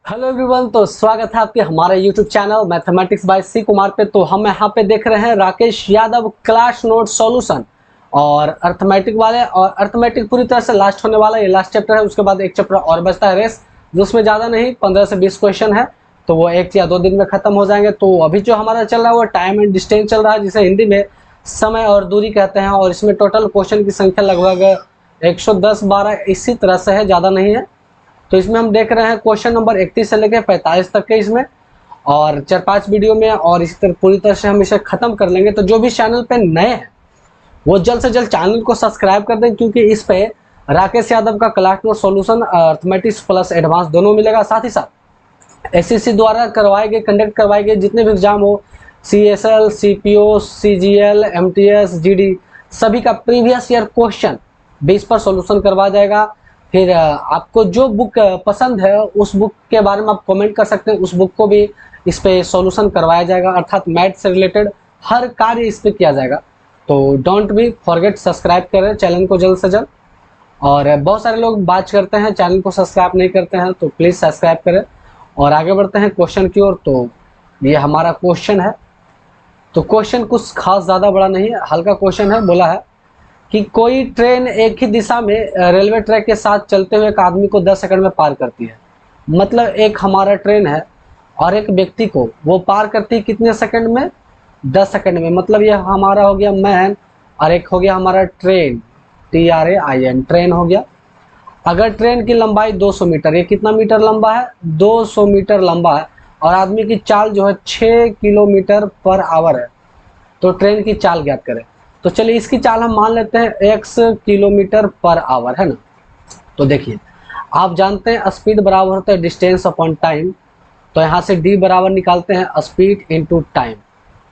Hello everyone, तो स्वागत है आपके हमारे यूट्यूब चैनल मैथमेटिक्स बाय सी कुमार पे। तो हम यहाँ पे देख रहे हैं Rakesh Yadav class note solution और अर्थमेटिक वाले। और अर्थमेटिक पूरी तरह से लास्ट होने वाला, ये लास्ट चैप्टर है। उसके बाद एक चैप्टर और बचता है रेस, जिसमें ज़्यादा नहीं 15 से 20 क्वेश्चन है, तो वो 1 या 2 दिन में खत्म हो जाएंगे। तो अभी जो हमारा चल रहा है वो टाइम एंड डिस्टेंस चल रहा है, जिसे हिंदी में समय और दूरी कहते हैं। और इसमें टोटल क्वेश्चन की संख्या लगभग 110-12 इसी तरह से है, ज़्यादा नहीं है। तो इसमें हम देख रहे हैं क्वेश्चन नंबर 31 से लेकर 45 तक के इसमें, और 4-5 वीडियो में, और इसी तरह पूरी तरह से हम इसे खत्म कर लेंगे। तो जो भी चैनल पे नए हैं वो जल्द से जल्द चैनल को सब्सक्राइब कर दें, क्योंकि इस पे राकेश यादव का class note solution arithmetics plus advance दोनों मिलेगा। साथ ही साथ एसएससी द्वारा कंडक्ट करवाए गए जितने भी एग्जाम हो, CSL, CPO, CGL, MTS, GD, सभी का प्रीवियस ईयर क्वेश्चन बेस पर सॉल्यूशन करवाया जाएगा। फिर आपको जो बुक पसंद है उस बुक के बारे में आप कमेंट कर सकते हैं, उस बुक को भी इस पे सॉल्यूशन करवाया जाएगा। अर्थात मैथ से रिलेटेड हर कार्य इस पे किया जाएगा। तो डोंट बी फॉरगेट, सब्सक्राइब करें चैनल को जल्द से जल्द। और बहुत सारे लोग बात करते हैं चैनल को सब्सक्राइब नहीं करते हैं, तो प्लीज़ सब्सक्राइब करें। और आगे बढ़ते हैं क्वेश्चन की ओर। तो ये हमारा क्वेश्चन है। तो क्वेश्चन कुछ खास ज़्यादा बड़ा नहीं है, हल्का क्वेश्चन है। बोला है कि कोई ट्रेन एक ही दिशा में रेलवे ट्रैक के साथ चलते हुए एक आदमी को 10 सेकंड में पार करती है। मतलब एक हमारा ट्रेन है और एक व्यक्ति को वो पार करती है कितने सेकंड में? 10 सेकंड में। मतलब ये हमारा हो गया मैन और एक हो गया हमारा ट्रेन, TRAIN, ट्रेन हो गया। अगर ट्रेन की लंबाई 200 मीटर, ये कितना मीटर लंबा है? 200 मीटर लंबा है। और आदमी की चाल जो है 6 किलोमीटर पर आवर है। तो ट्रेन की चाल ज्ञात करें। तो चलिए इसकी चाल हम मान लेते हैं x किलोमीटर पर आवर, है ना। तो देखिए, आप जानते हैं स्पीड बराबर होता है डिस्टेंस अपॉन टाइम। तो यहाँ से d बराबर निकालते हैं स्पीड इंटू टाइम।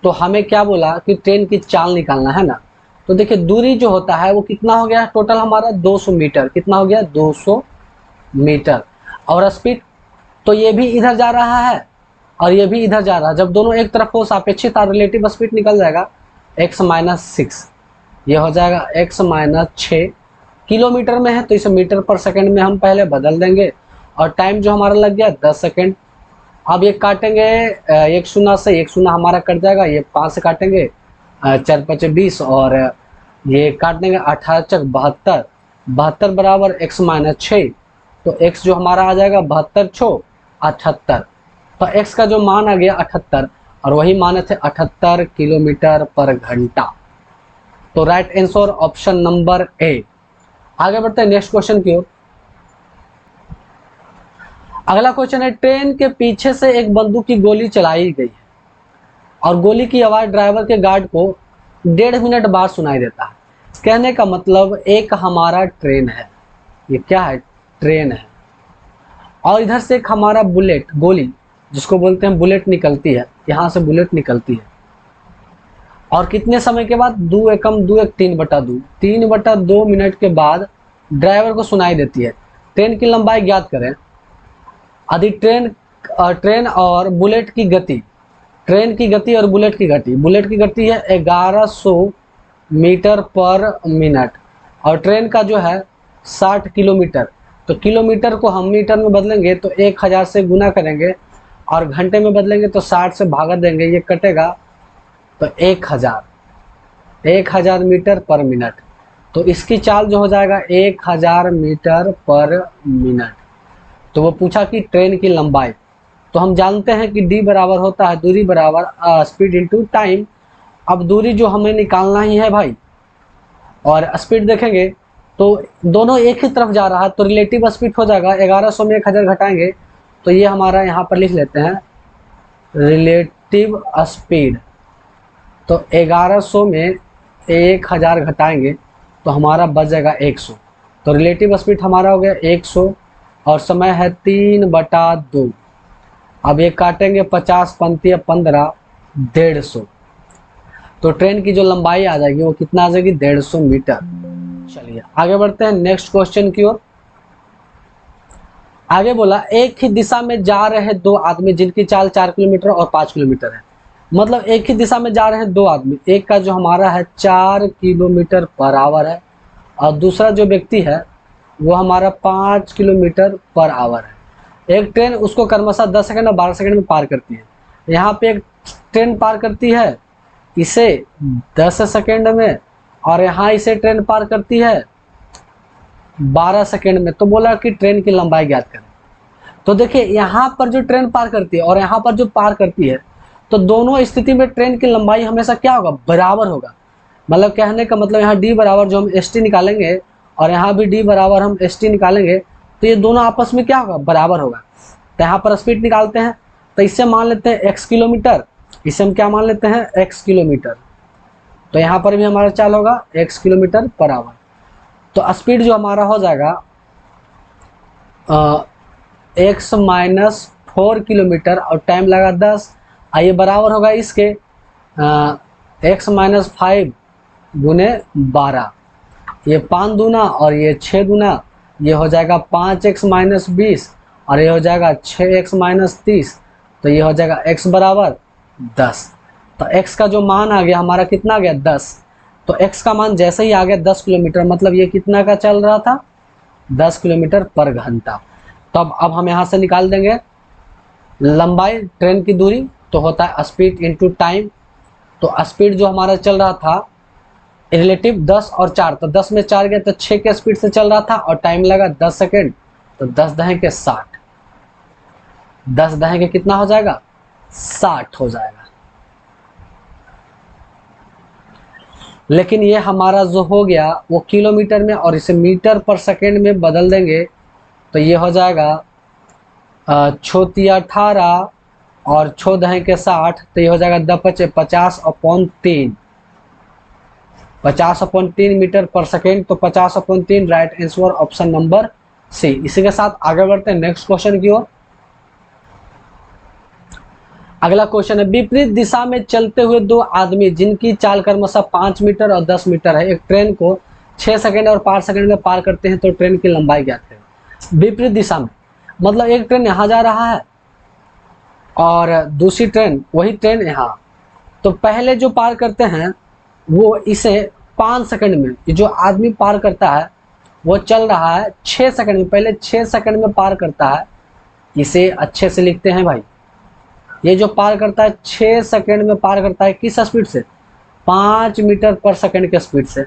तो हमें क्या बोला कि ट्रेन की चाल निकालना है ना। तो देखिए दूरी जो होता है वो कितना हो गया टोटल हमारा? 200 मीटर। कितना हो गया? 200 मीटर। और स्पीड, तो ये भी इधर जा रहा है और ये भी इधर जा रहा है। जब दोनों एक तरफ हो सापेक्षिक और रिलेटिव स्पीड निकल जाएगा x-6, ये हो जाएगा x-6। किलोमीटर में है तो इसे मीटर पर सेकंड में हम पहले बदल देंगे। और टाइम जो हमारा लग गया 10 सेकंड। अब ये काटेंगे, एक शून्य से एक शून्य हमारा कट जाएगा, ये 5 से काटेंगे, 4×5 = 20, और ये काट देंगे 18×4 = 72। 72 बराबर x-6। तो x जो हमारा आ जाएगा 72×6 = 78। तो x का जो मान आ गया 78, और वही माने थे 78 किलोमीटर पर घंटा। तो right answer option number A. आगे बढ़ते हैं नेक्स्ट क्वेश्चन की ओर। अगला क्वेश्चन है, ट्रेन के पीछे से एक बंदूक की गोली चलाई गई है और गोली की आवाज ड्राइवर के गार्ड को 1.5 मिनट बाद सुनाई देता है। कहने का मतलब एक हमारा ट्रेन है, ये क्या है? ट्रेन है। और इधर से एक हमारा बुलेट, गोली जिसको बोलते हैं बुलेट, निकलती है। यहाँ से बुलेट निकलती है और कितने समय के बाद? 2 एकम 2 एक 3/2, 3/2 मिनट के बाद ड्राइवर को सुनाई देती है। ट्रेन की लंबाई ज्ञात करें। यदि ट्रेन और बुलेट की गति, ट्रेन की गति और बुलेट की गति, बुलेट की गति है 1100 मीटर पर मिनट और ट्रेन का जो है 60 किलोमीटर। तो किलोमीटर को हम मीटर में बदलेंगे तो 1000 से गुना करेंगे, और घंटे में बदलेंगे तो 60 से भागा देंगे, ये कटेगा तो 1000 मीटर पर मिनट। तो इसकी चाल जो हो जाएगा 1000 मीटर पर मिनट। तो वो पूछा कि ट्रेन की लंबाई, तो हम जानते हैं कि d बराबर होता है दूरी बराबर स्पीड इंटू टाइम। अब दूरी जो हमें निकालना ही है भाई, और स्पीड देखेंगे तो दोनों एक ही तरफ जा रहा है, तो रिलेटिव स्पीड हो जाएगा 1100 में 1000 घटाएंगे तो ये हमारा यहाँ पर लिख लेते हैं रिलेटिव स्पीड। तो 1100 में 1000 घटाएंगे तो हमारा बच जाएगा 100। तो रिलेटिव स्पीड हमारा हो गया 100 और समय है 3/2। अब ये काटेंगे 50 पंती 15, 150। तो ट्रेन की जो लंबाई आ जाएगी वो कितना आ जाएगी? 150 मीटर। चलिए आगे बढ़ते हैं नेक्स्ट क्वेश्चन की ओर। आगे बोला, एक ही दिशा में जा रहे 2 आदमी जिनकी चाल 4 किलोमीटर और 5 किलोमीटर है। मतलब एक ही दिशा में जा रहे हैं 2 आदमी, एक का जो हमारा है 4 किलोमीटर पर आवर है और दूसरा जो व्यक्ति है वो हमारा 5 किलोमीटर पर आवर है। एक ट्रेन उसको क्रमशः 10 सेकंड और 12 सेकंड में पार करती है। यहाँ पे एक ट्रेन पार करती है इसे 10 सेकंड में, और यहाँ इसे ट्रेन पार करती है 12 सेकंड में। तो बोला कि ट्रेन की लंबाई ज्ञात करें। तो देखिए यहाँ पर जो ट्रेन पार करती है और यहाँ पर जो पार करती है, तो दोनों स्थिति में ट्रेन की लंबाई हमेशा क्या होगा, बराबर होगा। मतलब कहने का मतलब यहाँ डी बराबर जो हम एस टी निकालेंगे और यहाँ भी डी बराबर हम एस टी निकालेंगे, तो ये दोनों आपस में क्या होगा, बराबर होगा। तो यहाँ पर स्पीड निकालते हैं, तो इससे मान लेते हैं x किलोमीटर, इसे हम क्या मान लेते हैं, x किलोमीटर। तो यहाँ पर भी हमारा चाल होगा x किलोमीटर पर आवर। तो स्पीड जो हमारा हो जाएगा x माइनस 4 किलोमीटर और टाइम लगा 10, ये बराबर होगा इसके x माइनस 5 गुने 12, ये 5 दूना और ये 6 दूना, ये हो जाएगा 5x माइनस 20 और ये हो जाएगा 6x माइनस 30। तो ये हो जाएगा x बराबर 10। तो x का जो मान आ गया हमारा कितना आ गया, 10। तो x का मान जैसे ही आ गया 10 किलोमीटर, मतलब ये कितना का चल रहा था, 10 किलोमीटर पर घंटा। तो अब हम यहाँ से निकाल देंगे लंबाई ट्रेन की दूरी, तो होता है स्पीड इंटू टाइम। तो स्पीड जो हमारा चल रहा था रिलेटिव 10 और 4, तो 10 में 4 गया तो 6 के स्पीड से चल रहा था और टाइम लगा 10 सेकेंड। तो 10 दहें के 60, 10 दहें के कितना हो जाएगा, 60 हो जाएगा। लेकिन ये हमारा जो हो गया वो किलोमीटर में, और इसे मीटर पर सेकेंड में बदल देंगे तो ये हो जाएगा 6 18 और 6 दहें के 60। तो ये हो जाएगा 50/3, 50/3 मीटर पर सेकेंड। तो 50/3 right answer option number C. इसी के साथ आगे बढ़ते हैं नेक्स्ट क्वेश्चन की ओर। अगला क्वेश्चन है, विपरीत दिशा में चलते हुए दो आदमी जिनकी चाल क्रमशः 5 मीटर और 10 मीटर है, एक ट्रेन को 6 सेकंड और 5 सेकंड में पार करते हैं, तो ट्रेन की लंबाई ज्ञात करें। विपरीत दिशा में मतलब एक ट्रेन यहाँ जा रहा है और दूसरी ट्रेन, वही ट्रेन यहाँ। तो पहले जो पार करते हैं वो इसे 5 सेकंड में, जो आदमी पार करता है वो चल रहा है 6 सेकंड में, पहले 6 सेकंड में पार करता है। इसे अच्छे से लिखते हैं भाई, ये जो पार करता है 6 सेकंड में पार करता है, किस स्पीड से, 5 मीटर पर सेकंड के स्पीड से।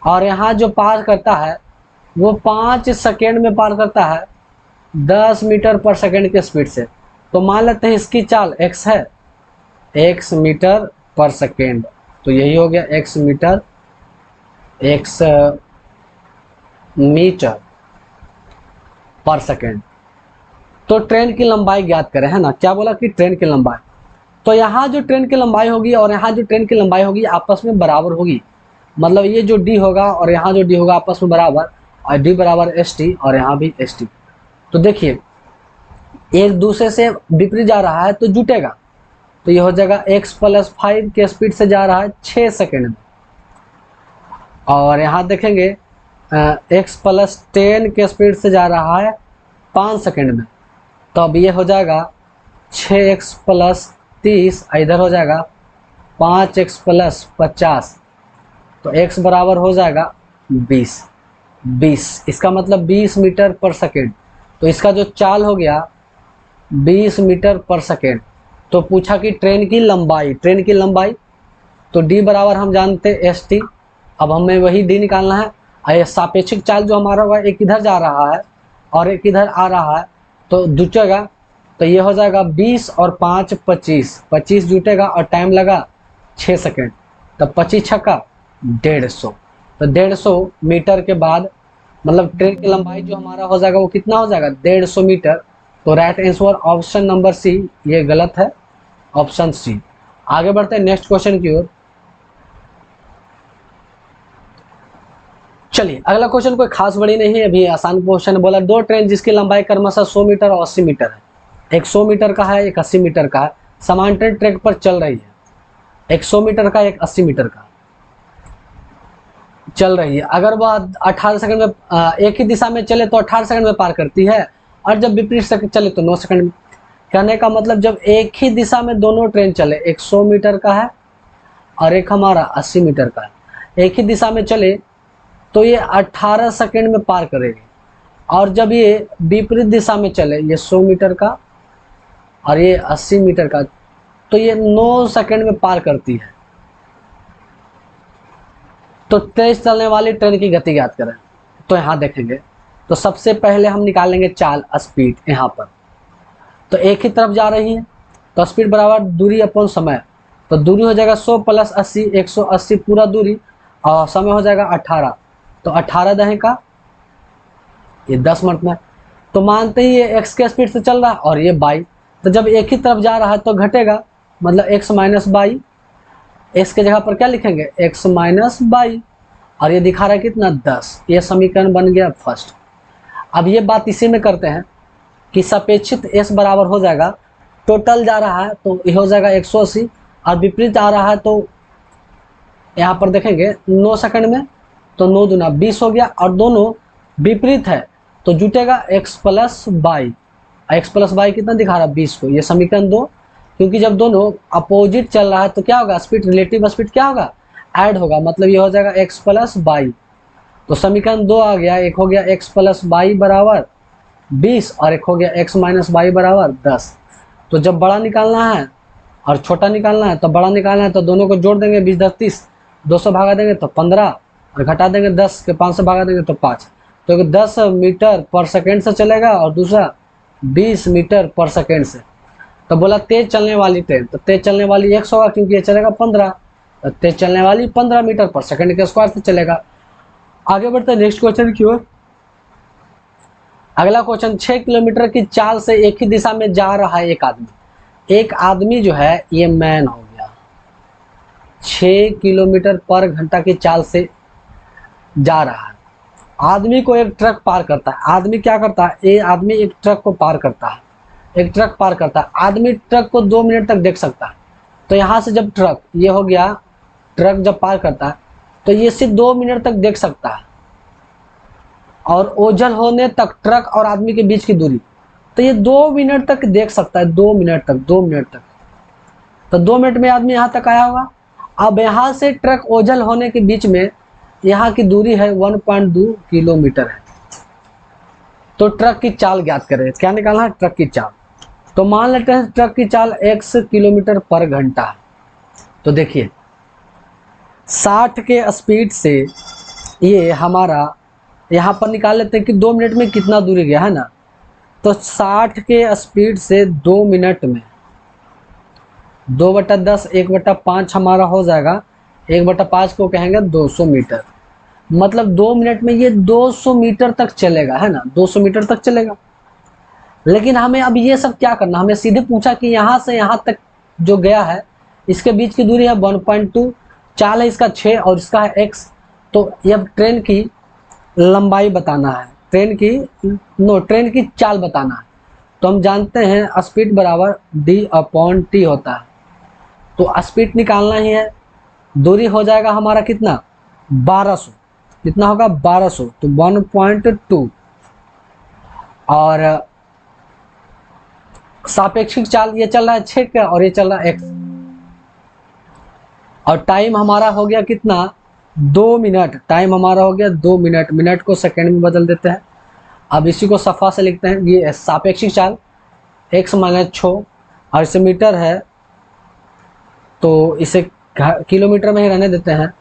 और यहाँ जो पार करता है वो 5 सेकंड में पार करता है 10 मीटर पर सेकंड के स्पीड से। तो मान लेते हैं इसकी चाल x है, x मीटर पर सेकेंड। तो यही हो गया x मीटर पर सेकेंड। तो ट्रेन की लंबाई ज्ञात करें, है ना। क्या बोला कि ट्रेन की लंबाई, तो यहाँ जो ट्रेन की लंबाई होगी और यहाँ जो ट्रेन की लंबाई होगी आपस में बराबर होगी। मतलब ये जो d होगा और यहाँ जो d होगा आपस में बराबर, और d बराबर st और यहाँ भी st। तो देखिए एक दूसरे से विपरीत जा रहा है तो जुटेगा। तो ये हो जाएगा x + 5 के स्पीड से जा रहा है 6 सेकंड में, और यहाँ देखेंगे x + 10 के स्पीड से जा रहा है 5 सेकंड में। तो अब ये हो जाएगा 6x + 30, इधर हो जाएगा 5x + 50। तो x बराबर हो जाएगा 20। इसका मतलब 20 मीटर पर सेकेंड। तो इसका जो चाल हो गया 20 मीटर पर सेकेंड। तो पूछा कि ट्रेन की लंबाई, तो d बराबर हम जानते हैं st। अब हमें वही d निकालना है। ये सापेक्षिक चाल जो हमारा होगा, एक इधर जा रहा है और एक इधर आ रहा है, तो जुटेगा। तो ये हो जाएगा 20 और 5 25 जुटेगा और टाइम लगा 6 सेकंड। तब 25 छक्का 150। तो 150 मीटर के बाद मतलब ट्रेन की लंबाई जो हमारा हो जाएगा वो कितना हो जाएगा, 150 मीटर। तो right answer option number C, ये गलत है, ऑप्शन सी। आगे बढ़ते हैं नेक्स्ट क्वेश्चन की ओर। चलिए अगला क्वेश्चन कोई खास बड़ी नहीं है, अभी आसान क्वेश्चन बोला, दो ट्रेन जिसकी लंबाई क्रमशः 100 मीटर और 80 मीटर है, एक 100 मीटर का है एक 80 मीटर का है, समान ट्रेन ट्रैक पर चल रही है। एक 100 मीटर का एक 80 मीटर का चल रही है। अगर वह 18 सेकंड में एक ही दिशा में चले तो 18 सेकंड में पार करती है, और जब विपरीत सेकंड चले तो 9 सेकंड में। कहने का मतलब जब एक ही दिशा में दोनों ट्रेन चले, एक 100 मीटर का है और एक हमारा 80 मीटर का है, एक ही दिशा में चले तो ये 18 सेकंड में पार करेगी। और जब ये विपरीत दिशा में चले, ये 100 मीटर का और ये 80 मीटर का, तो ये 9 सेकंड में पार करती है। तो तेज चलने वाली ट्रेन की गति ज्ञात करें। तो यहाँ देखेंगे, तो सबसे पहले हम निकालेंगे चाल, स्पीड। यहाँ पर तो एक ही तरफ जा रही है, तो स्पीड बराबर दूरी अपॉन समय। तो दूरी हो जाएगा 100 प्लस 80, 180 पूरा दूरी, और समय हो जाएगा 18। तो 18 दहे का ये 10 मिनट में। तो मानते ही ये x के स्पीड से चल रहा है और ये y, तो जब एक ही तरफ जा रहा है तो घटेगा, मतलब x माइनस बाई। x के जगह पर क्या लिखेंगे, x माइनस बाई, और ये दिखा रहा है कितना, 10। ये समीकरण बन गया फर्स्ट। अब ये बात इसी में करते हैं कि सापेक्षित s बराबर हो जाएगा, टोटल जा रहा है तो ये हो जाएगा 180, और विपरीत आ रहा है तो यहाँ पर देखेंगे 9 सेकंड में, तो 9 दूना 20 हो गया, और दोनों विपरीत है तो जुटेगा x plus by. X plus by कितना दिखा रहा है, 20 को। ये समीकरण 2, क्योंकि जब दोनों अपोजिट चल रहा है तो क्या होगा, स्पीड, रिलेटिव स्पीड क्या होगा, ऐड होगा, मतलब ये हो जाएगा x प्लस बाई। तो समीकरण 2 आ गया, एक हो गया x प्लस बाई बराबर 20, और एक हो गया x माइनस बाई बराबर 10। तो जब बड़ा निकालना है और छोटा निकालना है, तो बड़ा निकालना है तो दोनों को जोड़ देंगे, 20 10 30, 200 भागा देंगे तो 15, और घटा देंगे 10 के 5 से भागा देंगे तो 5। तो 10 मीटर पर सेकेंड से चलेगा और दूसरा 20 मीटर पर सेकेंड से। तो बोला तेज चलने वाली ट्रेन, तो तेज चलने वाली x होगा क्योंकि ये चलेगा 15, तो तेज चलने वाली 15 मीटर पर सेकेंड के स्क्वायर से चलेगा। आगे बढ़ते हैं नेक्स्ट क्वेश्चन की ओर। अगला क्वेश्चन, 6 किलोमीटर की चाल से एक ही दिशा में जा रहा है एक आदमी। एक आदमी जो है ये मैन हो गया, 6 किलोमीटर पर घंटा की चाल से जा रहा है। आदमी को एक ट्रक पार करता है। आदमी क्या करता है, ये आदमी एक ट्रक को पार करता है, एक ट्रक पार करता है। आदमी ट्रक को 2 मिनट तक देख सकता है। तो यहाँ से जब ट्रक, ये हो गया ट्रक जब पार करता है तो ये सिर्फ 2 मिनट तक देख सकता है, और ओझल होने तक ट्रक और आदमी के बीच की दूरी, तो ये 2 मिनट तक देख सकता है, 2 मिनट तक, 2 मिनट तक। तो 2 मिनट में आदमी यहाँ तक आया होगा। अब यहाँ से ट्रक ओझल होने के बीच में यहाँ की दूरी है 1.2 किलोमीटर है। तो ट्रक की चाल ज्ञात करें। क्या निकालना है, ट्रक की चाल। तो मान लेते हैं ट्रक की चाल x किलोमीटर पर घंटा है। तो देखिए 60 के स्पीड से ये हमारा यहाँ पर निकाल लेते हैं कि 2 मिनट में कितना दूरी गया है ना। तो 60 के स्पीड से 2 मिनट में 2/10 1/5 हमारा हो जाएगा। 1/5 को कहेंगे 200 मीटर, मतलब 2 मिनट में ये 200 मीटर तक चलेगा, है ना, 200 मीटर तक चलेगा। लेकिन हमें अब ये सब क्या करना, हमें सीधे पूछा कि यहाँ से यहाँ तक जो गया है इसके बीच की दूरी है 1.2, चाल है इसका 6 और इसका है x। तो ये ट्रेन की लंबाई बताना है, ट्रेन की चाल बताना है। तो हम जानते हैं स्पीड बराबर d/t होता है। तो स्पीड निकालना ही है। दूरी हो जाएगा हमारा कितना, 1200, कितना होगा 1200, तो 1.2। और सापेक्षिक चाल ये चल रहा है 6 का और ये चल रहा है x। और टाइम हमारा हो गया कितना, 2 मिनट। टाइम हमारा हो गया 2 मिनट। मिनट को सेकंड में बदल देते हैं। अब इसी को सफा से लिखते हैं, ये सापेक्षिक चाल x माइनस 6, और इसे मीटर है तो इसे किलोमीटर में ही रहने देते हैं,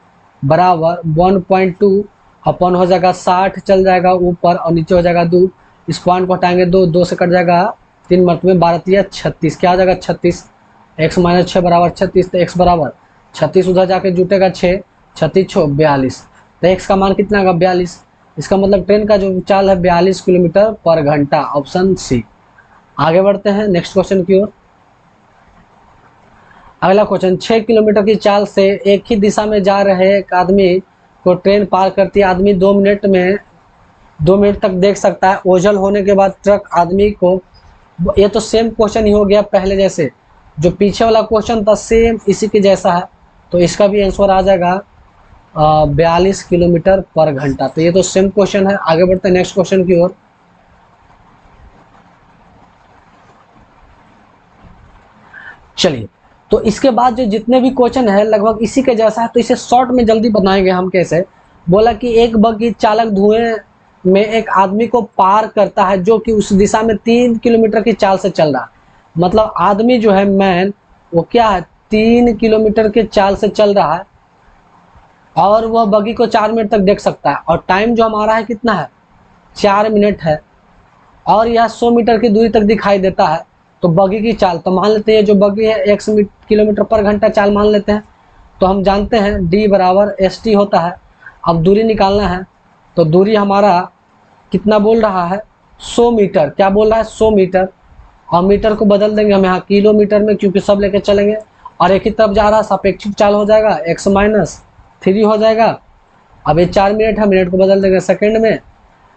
बराबर 1.2 अपन हो जाएगा 60, चल जाएगा ऊपर और नीचे हो जाएगा 2। इस पॉइंट को हटाएंगे 2 से कट जाएगा 3 मत में 12 36, क्या आ जाएगा 36। x माइनस 6 बराबर 36, तो x बराबर 36 उधर जाके जुटेगा 6, 36 6 42। तो x का मान कितना होगा 42। इसका मतलब ट्रेन का जो चाल है 42 किलोमीटर पर घंटा, ऑप्शन सी। आगे बढ़ते हैं नेक्स्ट क्वेश्चन की ओर। अगला क्वेश्चन, 6 किलोमीटर की चाल से एक ही दिशा में जा रहे एक आदमी को ट्रेन पार करती है। आदमी 2 मिनट तक देख सकता है। ओझल होने के बाद ट्रक आदमी को, ये तो सेम क्वेश्चन ही हो गया पहले जैसे, जो पीछे वाला क्वेश्चन था सेम इसी के जैसा है। तो इसका भी आंसर आ जाएगा 42 किलोमीटर पर घंटा। तो ये तो सेम क्वेश्चन है। आगे बढ़ते हैं नेक्स्ट क्वेश्चन की ओर। चलिए, तो इसके बाद जो जितने भी क्वेश्चन है लगभग इसी के जैसा है। तो इसे शॉर्ट में जल्दी बनाएंगे हम। कैसे, बोला कि एक बग्घी चालक धुएं में एक आदमी को पार करता है जो कि उस दिशा में 3 किलोमीटर की चाल से चल रहा है। मतलब आदमी जो है मैन, वो क्या है, 3 किलोमीटर के चाल से चल रहा है और वह बगी को 4 मिनट तक देख सकता है। और टाइम जो हमारा है कितना है, 4 मिनट है। और यह 100 मीटर की दूरी तक दिखाई देता है। तो बगी की चाल, तो मान लेते हैं जो बगी है 1 किलोमीटर पर घंटा चाल मान लेते हैं। तो हम जानते हैं d बराबर st होता है। अब दूरी निकालना है, तो दूरी हमारा कितना बोल रहा है, 100 मीटर। क्या बोल रहा है, 100 मीटर। और मीटर को बदल देंगे हम यहाँ किलोमीटर में, क्योंकि सब लेके चलेंगे। और एक ही तरफ जा रहा है, सापेक्षिक चाल हो जाएगा, x माइनस 3 हो जाएगा। अब ये 4 मिनट है, मिनट को बदल देंगे सेकंड में,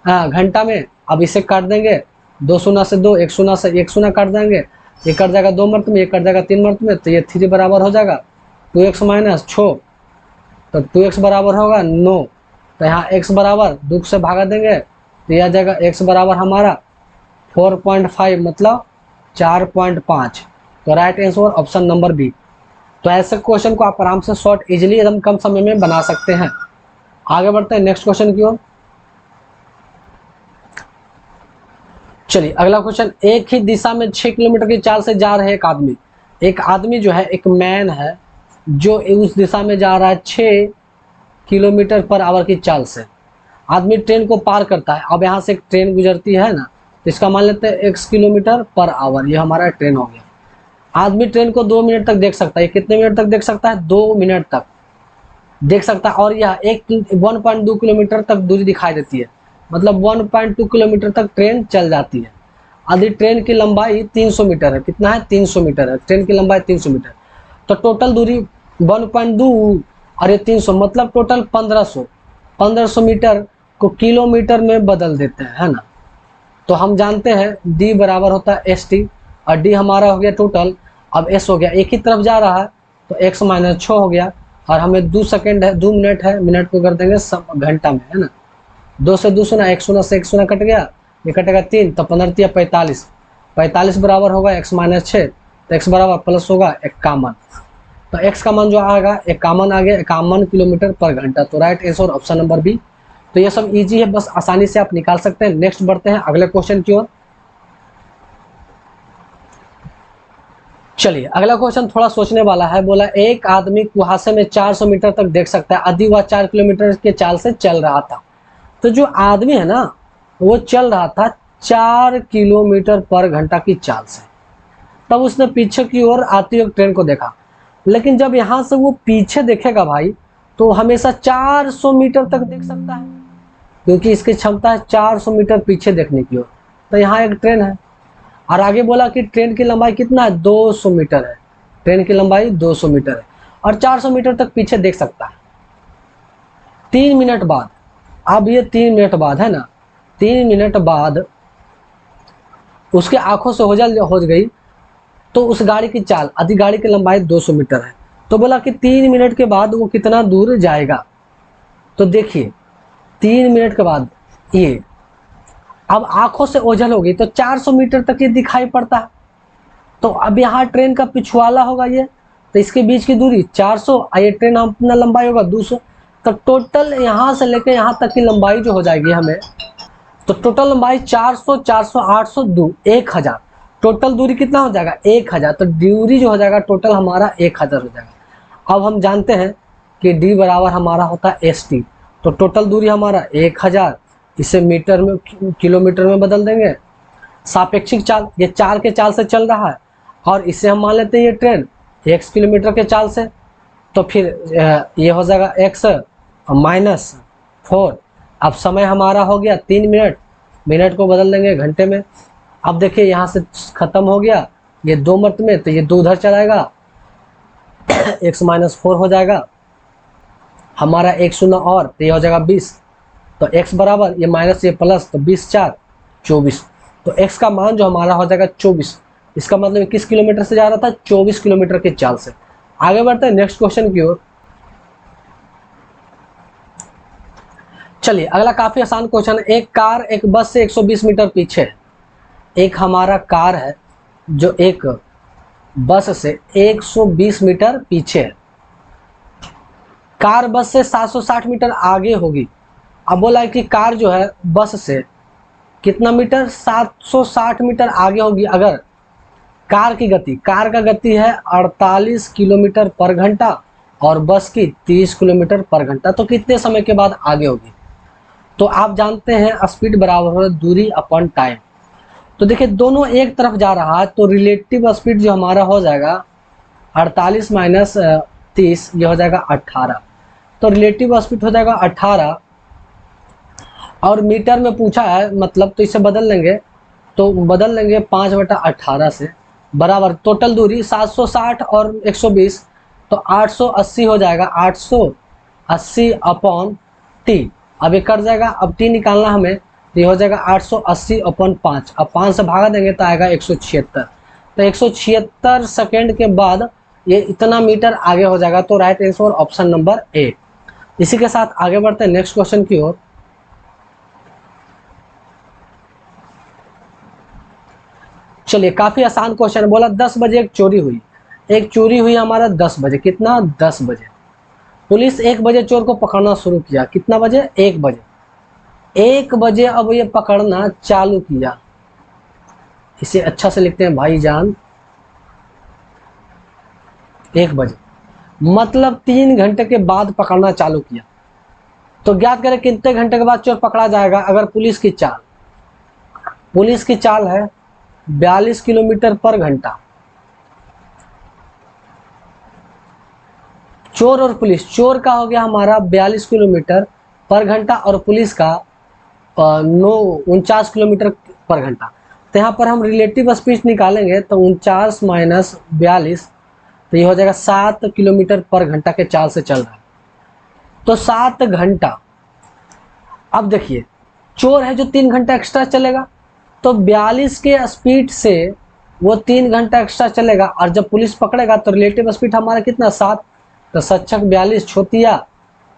घंटा में। अब इसे काट देंगे, 2 शून्य से 2, 1 शून्य से 1 शून्य काट देंगे। ये कट जाएगा 2 मर्त में, ये कट जाएगा 3 मर्त में। तो ये 3 बराबर हो जाएगा 2x माइनस 6। तो 2x बराबर होगा 9। तो यहाँ x बराबर 2 से भागा देंगे, तो यह आ जाएगा x बराबर हमारा 4.5 मतलब 4.5। तो right answer option number B. तो ऐसे क्वेश्चन को आप आराम से शॉर्ट इजीली एकदम कम समय में बना सकते हैं। आगे बढ़ते हैं नेक्स्ट क्वेश्चन की ओर। चलिए अगला क्वेश्चन, एक ही दिशा में 6 किलोमीटर की चाल से जा रहे एक आदमी जो है, एक मैन है जो उस दिशा में जा रहा है 6 किलोमीटर पर आवर की चाल से। आदमी ट्रेन को पार करता है। अब यहाँ से एक ट्रेन गुजरती है ना, तो इसका मान लेते हैं x किलोमीटर पर आवर, ये हमारा ट्रेन हो गया। आदमी ट्रेन को 2 मिनट तक देख सकता है। कितने मिनट तक देख सकता है, 2 मिनट तक देख सकता है। और यह 1.2 किलोमीटर तक दूरी दिखाई देती है, मतलब 1.2 किलोमीटर तक ट्रेन चल जाती है। यदि ट्रेन की लंबाई 300 मीटर है, कितना है, 300 मीटर है, ट्रेन की लंबाई 300 मीटर। तो टोटल दूरी 1.2 और ये 300 मतलब टोटल 1500 मीटर को किलोमीटर में बदल देते हैं, है ना। तो हम जानते हैं d बराबर होता है st, और d हमारा हो गया टोटल। अब s हो गया, एक ही तरफ जा रहा है, तो x माइनस 6 हो गया। और हमें 2 सेकेंड है, 2 मिनट है, मिनट को कर देंगे घंटा में, है ना। 2 से 2 शून्य, 1 शून्य से 1 शून्य कट गया, ये कटेगा 3, तो 15 45। 45 बराबर होगा x माइनस 6, तो x बराबर प्लस होगा 51। तो x का मान जो आएगा 51 आ गया, 51 किलोमीटर पर घंटा। तो right answer option number B. तो ये सब इजी है, बस आसानी से आप निकाल सकते हैं। नेक्स्ट बढ़ते हैं अगले क्वेश्चन की ओर। चलिए अगला क्वेश्चन थोड़ा सोचने वाला है। बोला एक आदमी कुहासे में 400 मीटर तक देख सकता है यदि वह 4 किलोमीटर के चाल से चल रहा था। तो जो आदमी है ना, वो चल रहा था 4 किलोमीटर पर घंटा की चाल से। तब उसने पीछे की ओर आती हुई ट्रेन को देखा। लेकिन जब यहां से वो पीछे देखेगा भाई, तो हमेशा 400 मीटर तक देख सकता है, क्योंकि इसकी क्षमता है 400 मीटर पीछे देखने की ओर। तो यहाँ एक ट्रेन है, और आगे बोला कि ट्रेन की लंबाई कितना है, 200 मीटर है। ट्रेन की लंबाई 200 मीटर है और 400 मीटर तक पीछे देख सकता है। 3 मिनट बाद, अब ये 3 मिनट बाद है ना, 3 मिनट बाद उसके आंखों से ओझल हो गई। तो उस गाड़ी की चाल, आधी गाड़ी की लंबाई 200 मीटर है। तो बोला कि 3 मिनट के बाद वो कितना दूर जाएगा। तो देखिए 3 मिनट के बाद ये अब आंखों से ओझल हो गई, तो 400 मीटर तक ये दिखाई पड़ता है। तो अब यहाँ ट्रेन का पिछवाला होगा ये, तो इसके बीच की दूरी 400, ये ट्रेन अपना लंबाई होगा 200। तो टोटल यहाँ से लेकर यहाँ तक की लंबाई जो हो जाएगी हमें, तो टोटल लंबाई 400, 400, 800, 1000। टोटल दूरी कितना हो जाएगा, 1000। तो दूरी जो हो जाएगा टोटल हमारा 1000 हो जाएगा। अब हम जानते हैं कि d बराबर हमारा होता है st। तो टोटल दूरी हमारा 1000, इसे मीटर में, किलोमीटर में बदल देंगे। सापेक्षिक चाल, ये 4 के चाल से चल रहा है, और इसे हम मान लेते हैं ये ट्रेन x किलोमीटर के चाल से। तो फिर ये हो जाएगा x माइनस 4। अब समय हमारा हो गया 3 मिनट, मिनट को बदल देंगे घंटे में। अब देखिए यहाँ से खत्म हो गया ये 2 मिनट में, तो ये 2 उधर चलाएगा, x माइनस 4 हो जाएगा हमारा 1 शून्य, और तो ये हो जाएगा 20। तो x बराबर ये माइनस ये प्लस, तो 20 4 24। तो x का मान जो हमारा हो जाएगा 24। इसका मतलब किस किलोमीटर से जा रहा था, 24 किलोमीटर के चाल से। आगे बढ़ते हैं नेक्स्ट क्वेश्चन की ओर। चलिए अगला काफी आसान क्वेश्चन है। एक कार एक बस से 120 मीटर पीछे है। एक हमारा कार है जो एक बस से 120 मीटर पीछे है। कार बस से 760 मीटर आगे होगी। अब बोला है कि कार जो है बस से कितना मीटर, 760 मीटर आगे होगी अगर कार का गति है 48 किलोमीटर पर घंटा और बस की 30 किलोमीटर पर घंटा, तो कितने समय के बाद आगे होगी। तो आप जानते हैं स्पीड बराबर है दूरी अपॉन टाइम। तो देखिए दोनों एक तरफ जा रहा है, तो रिलेटिव स्पीड जो हमारा हो जाएगा 48 माइनस 30, ये हो जाएगा 18। तो रिलेटिव स्पीड हो जाएगा 18 और मीटर में पूछा है मतलब, तो इसे बदल लेंगे, तो बदल लेंगे 5/18 से, बराबर टोटल दूरी 760 और 120, तो 880 हो जाएगा, 880 अपॉन टी। अब ये कट जाएगा, अब टी निकालना हमें, तो ये हो जाएगा 880 अपॉन 5, अब 5 से भागा देंगे तो आएगा 176। तो 176 सेकेंड के बाद ये इतना मीटर आगे हो जाएगा। तो right answer option number A. इसी के साथ आगे बढ़ते हैं नेक्स्ट क्वेश्चन की ओर। चलिए काफी आसान क्वेश्चन बोला, 10 बजे एक चोरी हुई हमारा 10 बजे, कितना 10 बजे। पुलिस 1 बजे चोर को पकड़ना शुरू किया, कितना बजे 1 बजे। 1 बजे अब ये पकड़ना चालू किया, इसे अच्छा से लिखते हैं भाईजान, 1 बजे मतलब 3 घंटे के बाद पकड़ना चालू किया। तो ज्ञात करें कितने घंटे के बाद चोर पकड़ा जाएगा। अगर पुलिस की चाल है 42 किलोमीटर पर घंटा, चोर और पुलिस, चोर का हो गया हमारा 42 किलोमीटर पर घंटा और पुलिस का 49 किलोमीटर पर घंटा। तो यहाँ पर हम रिलेटिव स्पीड निकालेंगे, तो 49 माइनस 42, तो ये हो जाएगा 7 किलोमीटर पर घंटा के चाल से चल रहा है। तो 7 घंटा, अब देखिए चोर है जो 3 घंटा एक्स्ट्रा चलेगा, तो 42 के स्पीड से वो 3 घंटा एक्स्ट्रा चलेगा, और जब पुलिस पकड़ेगा तो रिलेटिव स्पीड हमारा कितना 7, तो 7 42 छोटिया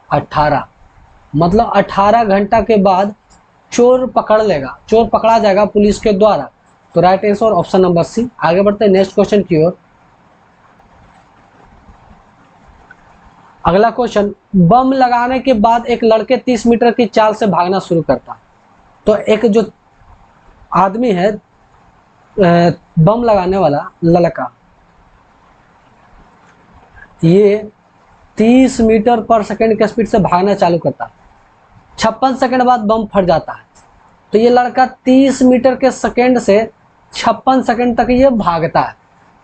18, मतलब 18 घंटा के बाद चोर पकड़ा जाएगा पुलिस के द्वारा। तो right answer option number C. आगे बढ़ते हैं नेक्स्ट क्वेश्चन की ओर। अगला क्वेश्चन, बम लगाने के बाद एक लड़के 30 मीटर की चाल से भागना शुरू करता। तो एक जो आदमी है बम लगाने वाला लड़का, ये 30 मीटर पर सेकंड के स्पीड से भागना चालू करता है। 56 सेकंड बाद बम फट जाता है। तो ये लड़का 30 मीटर के सेकंड से 56 सेकंड तक ये भागता है।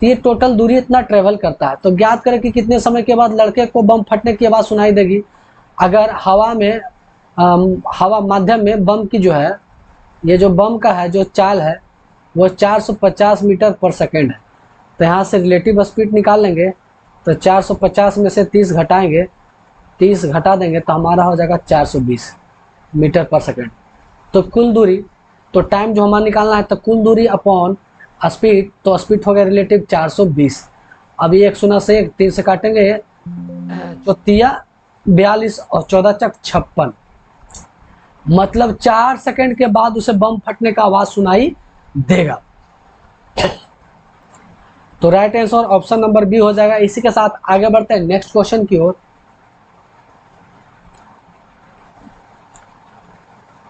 तो ये टोटल दूरी इतना ट्रेवल करता है। तो ज्ञात करें कि कितने समय के बाद लड़के को बम फटने की आवाज़ सुनाई देगी। अगर हवा माध्यम में बम की जो है, ये जो बम का है जो चाल है वो 450 मीटर पर सेकंड है। तो यहाँ से रिलेटिव स्पीड निकाल लेंगे, तो 450 में से 30 घटाएंगे, 30 घटा देंगे तो हमारा हो जाएगा 420 मीटर पर सेकंड। तो कुल दूरी, तो टाइम जो हमारा निकालना है, तो कुल दूरी अपॉन स्पीड, तो स्पीड हो गया रिलेटिव 420। अभी 1 शून्य से 1 3 से काटेंगे, 4 42 और 14 चक 56, मतलब 4 सेकंड के बाद उसे बम फटने का आवाज सुनाई देगा। तो right answer option number B हो जाएगा। इसी के साथ आगे बढ़ते हैं नेक्स्ट क्वेश्चन की ओर।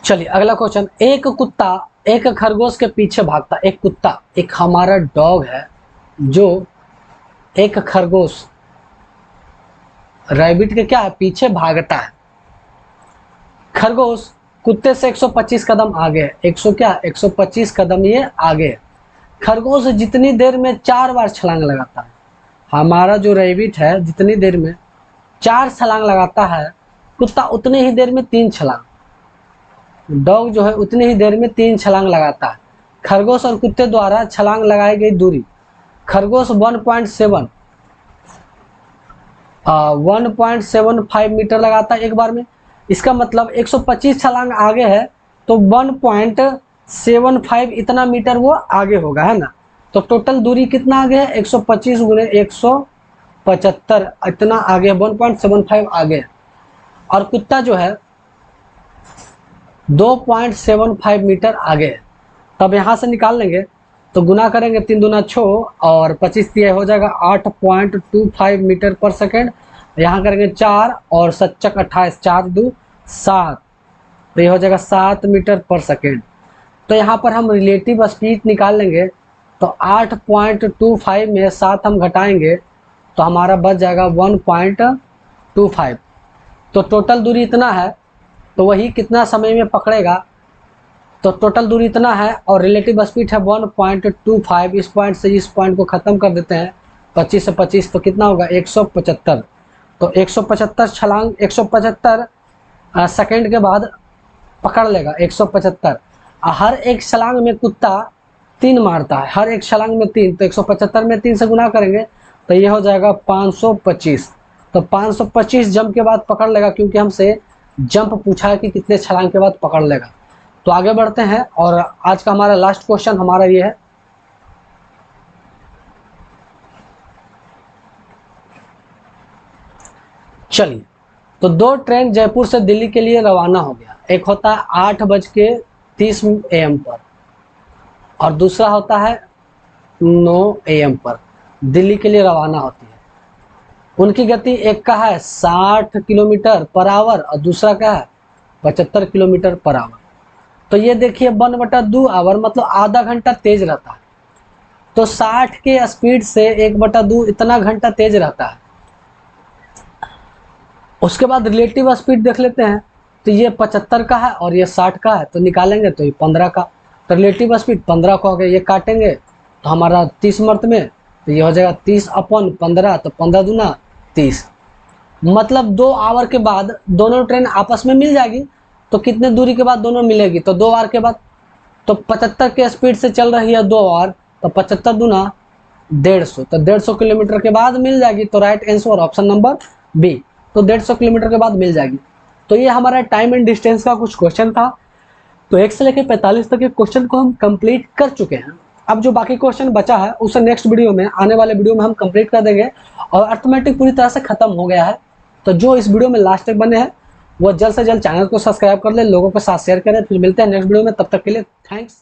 चलिए अगला क्वेश्चन, एक कुत्ता एक खरगोश के पीछे भागता। एक कुत्ता, एक हमारा डॉग है जो एक खरगोश रैबिट के क्या है पीछे भागता है। खरगोश कुत्ते से 125 कदम आगे है, 125 कदम ये आगे है। खरगोश जितनी देर में 4 बार छलांग लगाता है, हमारा जो रैबिट है जितनी देर में 4 छलांग लगाता है, कुत्ता उतनी ही देर में 3 छलांग, डॉग जो है उतनी ही देर में 3 छलांग लगाता है। खरगोश और कुत्ते द्वारा छलांग लगाई गई दूरी, खरगोश 1.75 मीटर लगाता है एक बार में। इसका मतलब 125 छलांग आगे है तो 1.75 इतना मीटर वो आगे होगा, है ना। तो टोटल दूरी कितना आगे है, 125 गुने 175 इतना आगे है, 1.75 आगे है। और कुत्ता जो है 2.75 मीटर आगे है। तब यहाँ से निकाल लेंगे तो गुना करेंगे, 3 दूना 6 और 25 दिया हो जाएगा 8.25 मीटर पर सेकेंड। यहाँ करेंगे 4 और 7 चक 28, 4 2 7, तो ये हो जाएगा 7 मीटर पर सेकेंड। तो यहाँ पर हम रिलेटिव स्पीड निकाल लेंगे, तो 8.25 में 7 हम घटाएंगे तो हमारा बच जाएगा 1.25। तो टोटल दूरी इतना है, तो वही कितना समय में पकड़ेगा, तो टोटल दूरी इतना है और रिलेटिव स्पीड है 1.25। इस पॉइंट से इस पॉइंट को ख़त्म कर देते हैं, 25 से 25 तो कितना होगा 175। तो 175 छलांग 175 सेकेंड के बाद पकड़ लेगा 175। हर एक छलांग में कुत्ता 3 मारता है, हर एक छलांग में 3, तो 175 में 3 से गुना करेंगे तो ये हो जाएगा 525। तो 525 जंप के बाद पकड़ लेगा, क्योंकि हमसे जंप पूछा है कि कितने छलांग के बाद पकड़ लेगा। तो आगे बढ़ते हैं और आज का हमारा लास्ट क्वेश्चन हमारा ये है, चलिए। तो 2 ट्रेन जयपुर से दिल्ली के लिए रवाना हो गया। एक होता है 8:30 AM पर और दूसरा होता है 9 AM पर दिल्ली के लिए रवाना होती है। उनकी गति एक का है 60 किलोमीटर पर आवर और दूसरा का है 75 किलोमीटर पर आवर। तो ये देखिए 1/2 आवर मतलब आधा घंटा तेज रहता है। तो 60 के स्पीड से 1/2 इतना घंटा तेज रहता है। उसके बाद रिलेटिव स्पीड देख लेते हैं, तो ये 75 का है और ये 60 का है, तो निकालेंगे तो ये 15 का। तो रिलेटिव स्पीड 15 को आगे ये काटेंगे तो हमारा 30 मर्त में, तो ये हो जाएगा 30/15, तो 15 दूना 30। मतलब 2 आवर के बाद दोनों ट्रेन आपस में मिल जाएगी। तो कितने दूरी के बाद दोनों मिलेगी, तो 2 आवर के बाद। तो 75 के स्पीड से चल रही है 2 आवर, तो 75 दूना 150, तो 150 किलोमीटर के बाद मिल जाएगी। तो right answer option number B, तो 150 किलोमीटर के बाद मिल जाएगी। तो ये हमारा टाइम एंड डिस्टेंस का कुछ क्वेश्चन था। तो 1 से लेकर 45 तक के क्वेश्चन को हम कंप्लीट कर चुके हैं। अब जो बाकी क्वेश्चन बचा है उसे नेक्स्ट वीडियो में, आने वाले वीडियो में हम कंप्लीट कर देंगे। और अर्थमेटिक पूरी तरह से खत्म हो गया है। तो जो इस वीडियो में लास्ट तक बने हैं वो जल्द से जल्द चैनल को सब्सक्राइब कर ले, लोगों के साथ शेयर करें। फिर मिलते हैं नेक्स्ट वीडियो में, तब तक के लिए थैंक्स।